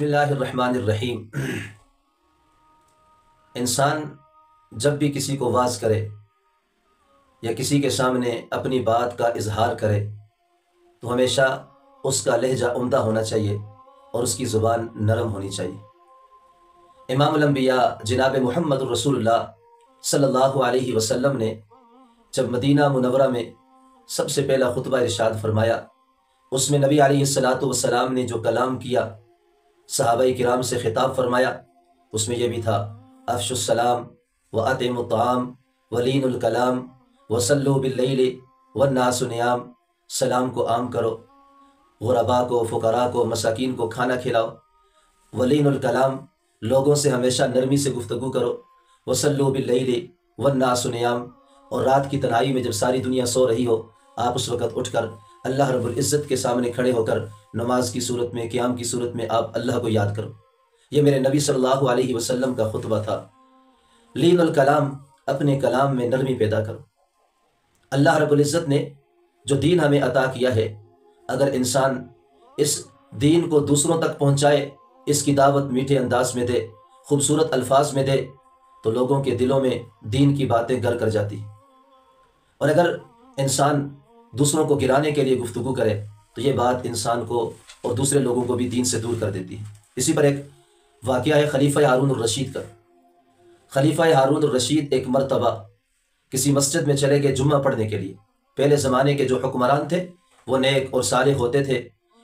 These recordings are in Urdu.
بسم اللہ الرحمن الرحیم۔ انسان جب بھی کسی کو واعظ کرے یا کسی کے سامنے اپنی بات کا اظہار کرے تو ہمیشہ اس کا لہجہ عمدہ ہونا چاہیے اور اس کی زبان نرم ہونی چاہیے۔ امام الانبیاء جناب محمد الرسول اللہ صلی اللہ علیہ وسلم نے جب مدینہ منورہ میں سب سے پہلا خطبہ ارشاد فرمایا، اس میں نبی علیہ السلام نے جو کلام کیا، صحابہ کرام سے خطاب فرمایا، اس میں یہ بھی تھا: افشوا السلام واطعموا الطعام ولین الکلام وصلوا باللیل والناس نیام۔ سلام کو عام کرو، غرباء کو، فقراء کو، مساکین کو کھانا کھلاؤ۔ ولین الکلام، لوگوں سے ہمیشہ نرمی سے گفتگو کرو۔ وصلوا باللیل والناس نیام، اور رات کی تنہائی میں جب ساری دنیا سو رہی ہو، آپ اس وقت اٹھ کر اللہ رب العزت کے سامنے کھڑے ہو کر نماز کی صورت میں، قیام کی صورت میں آپ اللہ کو یاد کرو۔ یہ میرے نبی صلی اللہ علیہ وسلم کا خطبہ تھا۔ لین الکلام، اپنے کلام میں نرمی پیدا کرو۔ اللہ رب العزت نے جو دین ہمیں عطا کیا ہے، اگر انسان اس دین کو دوسروں تک پہنچائے، اس کی دعوت میٹھے انداز میں دے، خوبصورت الفاظ میں دے، تو لوگوں کے دلوں میں دین کی باتیں گر کر جاتی۔ اور اگر انسان دوسروں کو گرانے کے لیے گفتگو کرے تو یہ بات انسان کو اور دوسرے لوگوں کو بھی دین سے دور کر دیتی ہے۔ اسی پر ایک واقعہ ہے خلیفہ ہارون الرشید کا۔ خلیفہ ہارون الرشید ایک مرتبہ کسی مسجد میں چلے گئے جمعہ پڑھنے کے لیے۔ پہلے زمانے کے جو حکمران تھے وہ نیک اور صالح ہوتے تھے،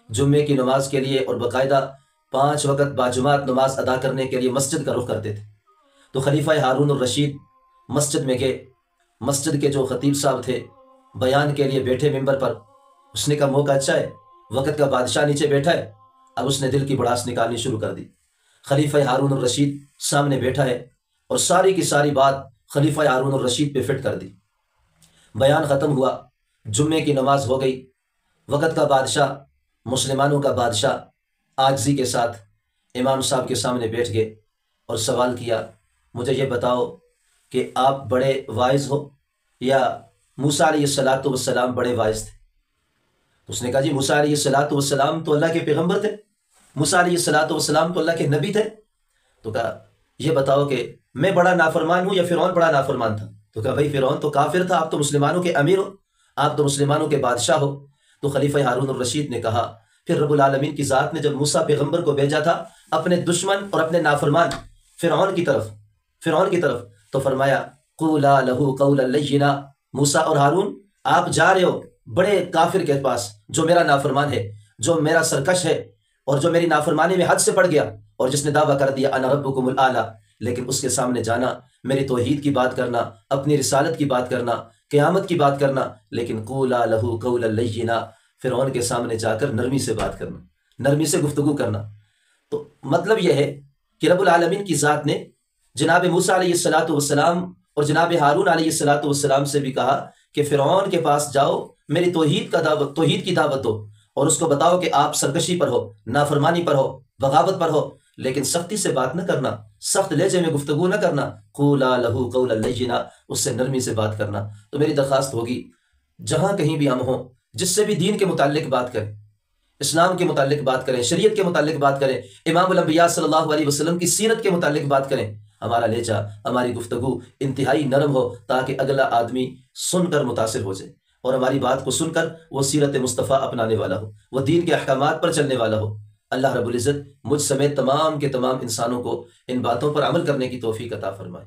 جمعے کی نماز کے لیے اور باقاعدہ 5 وقت باجماعت نماز ادا کرنے کے لیے مسجد کا رخ کرتے تھے۔ تو خلیفہ ہارون الرشید مسجد میں گئے۔ مسجد کے جو خطیب صاحب تھے بیان کے لیے بیٹھے ممبر پر۔ اس نے کہا موقع اچھا ہے، وقت کا بادشاہ نیچے بیٹھا ہے۔ اب اس نے دل کی بڑاس نکالنی شروع کر دی۔ خلیفہ ہارون الرشید سامنے بیٹھا ہے اور ساری کی ساری بات خلیفہ ہارون الرشید پہ فٹ کر دی۔ بیان ختم ہوا، جمعے کی نماز ہو گئی۔ وقت کا بادشاہ، مسلمانوں کا بادشاہ عاجزی کے ساتھ امام صاحب کے سامنے بیٹھ گئے اور سوال کیا، مجھے یہ بتاؤ کہ آپ بڑے واعظ ہو یا موسیٰ علیہ السلام بڑے واعظ تھے؟ تو اس نے کہا جی موسیٰ علیہ السلام تو اللہ کے پیغمبر تھے، موسیٰ علیہ السلام تو اللہ کے نبی تھے۔ تو کہا یہ بتاؤ کہ میں بڑا نافرمان ہوں یا فرعون بڑا نافرمان تھا؟ تو کہا بھائی فرعون تو کافر تھا، آپ تو مسلمانوں کے امیر ہو، آپ تو مسلمانوں کے بادشاہ ہو۔ تو خلیفہ ہارون الرشید نے کہا پھر رب العالمین کی ذات نے جب موسیٰ پیغمبر کو بھیجا تھا اپنے دشمن اور اپنے نافرمان فرعون کی طرف تو فرمایا قولا لہ قولا لینا، موسیٰ اور ہارون آپ جا رہے ہو بڑے کافر کے پاس جو میرا نافرمان ہے، جو میرا سرکش ہے اور جو میری نافرمانی میں حد سے بڑھ گیا اور جس نے دعویٰ کر دیا انا ربکم الاعلی، لیکن اس کے سامنے جانا، میری توحید کی بات کرنا، اپنی رسالت کی بات کرنا، قیامت کی بات کرنا، لیکن قولا لہ قولا لینا، فرعون کے سامنے جا کر نرمی سے بات کرنا، نرمی سے گفتگو کرنا۔ تو مطلب یہ ہے کہ رب العالمین کی ذات نے جناب موسیٰ علیہ السلام اور جناب ہارون علیہ السلام سے بھی کہا کہ فرعون کے پاس جاؤ، میری توحید کی دعوت دو اور اس کو بتاؤ کہ آپ سرکشی پر ہو، نافرمانی پر ہو، بغاوت پر ہو، لیکن سختی سے بات نہ کرنا، سخت لہجے میں گفتگو نہ کرنا، قولا لہ قولا لینا، اس سے نرمی سے بات کرنا۔ تو میری درخواست ہوگی جہاں کہیں بھی ہم ہوں، جس سے بھی دین کے متعلق بات کریں، اسلام کے متعلق بات کریں، شریعت کے متعلق بات کریں، امام الانبیاء صلی اللہ علیہ وسلم کی سیرت کے متعلق بات کریں، ہمارا لہجہ، ہماری گفتگو انتہائی نرم ہو تاکہ اگلا آدمی سن کر متاثر ہو جائے اور ہماری بات کو سن کر وہ سیرت مصطفیٰ اپنانے والا ہو، وہ دین کے احکامات پر چلنے والا ہو۔ اللہ رب العزت مجھ سمیت تمام کے تمام انسانوں کو ان باتوں پر عمل کرنے کی توفیق عطا فرمائے۔